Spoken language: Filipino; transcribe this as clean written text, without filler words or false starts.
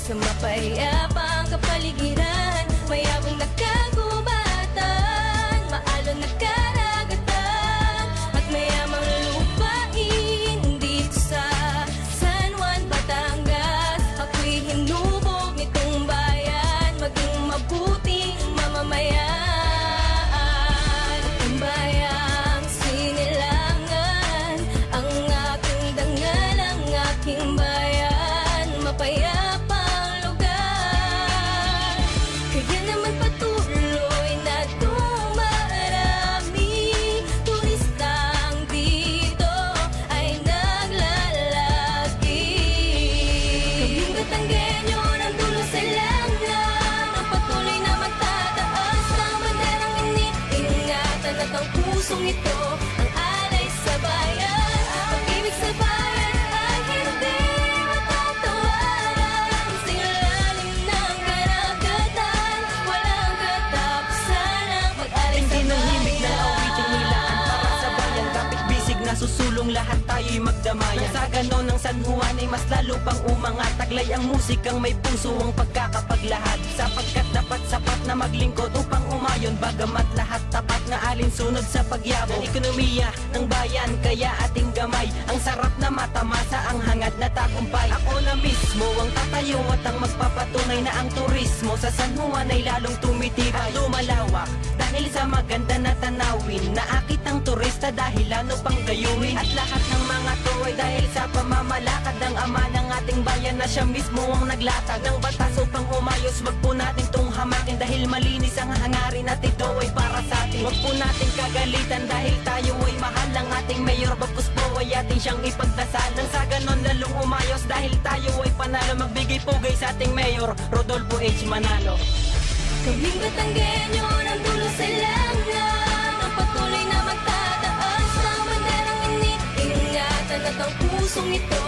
Sa mapayapang kapaligiran, mayabang nakagubatan, maalon na karagatan, at mayamang lupain dito sa San Juan, Batangas. Ako'y hinubog nitong bayan, maging mabuting mamamayan. Ang bayang sinilangan, ang aking dangal, ang aking bayan, mapayapa. Kaya naman patuloy na dumarami, turistang dito ay naglalagi. Kaming Batanggenyo ng dulo sa langang, ang patuloy na magtataas ng banderang iniingatan, at ang pusong ito ang alay sa bayan. Pag-ibig sa bayan ay hindi matatawaran, kasing lalim ng karagatan, walang katapusan ang pag-alay sa bayan. Himig na awiting nilaan para sa bayan, kapit bisig na susulong, lahat tayo'y magdamayan. Sa ganon ng San Juan ay mas lalo pang umangat, taglay ang musikang may puso ang pagkakapaglahad, sapagkat dapat sapat na maglingkod upang umayon, bagamat lahat tapat na alinsunod sa pagyabong ng ekonomiya ng bayan. Kaya ating gamay ang sarap na matamasa ang hangad na tagumpay. Ako na mismo ang tatayo at ang magpapatunay na ang turismo sa San Juan ay lalong tumitibay at lumalawak, dahil sa maganda na tanawin, naakit ang turista dahil ano pang gayuhin. At lahat ng mga to ay dahil sa pamamalakad ng ama ng ating bayan, na siya mismo ang naglatag ng batas upang umayos. Wag po natin tong hamakin dahil malinis ang hangarin, at ito ay para sa atin. Wag po natin kagalitan dahil tayo ay mahal ng ating mayor. Bagkus po ay ating siyang ipagdasal, nang sa ganon lalong umayos, dahil tayo ay panalo. Magbigay pugay sa ating mayor, Rodolfo H. Manalo. Kaming Batanggenyo ng dulo sa langang, ang patuloy na magtataas ng banderang iniingatan, at ang pusong ito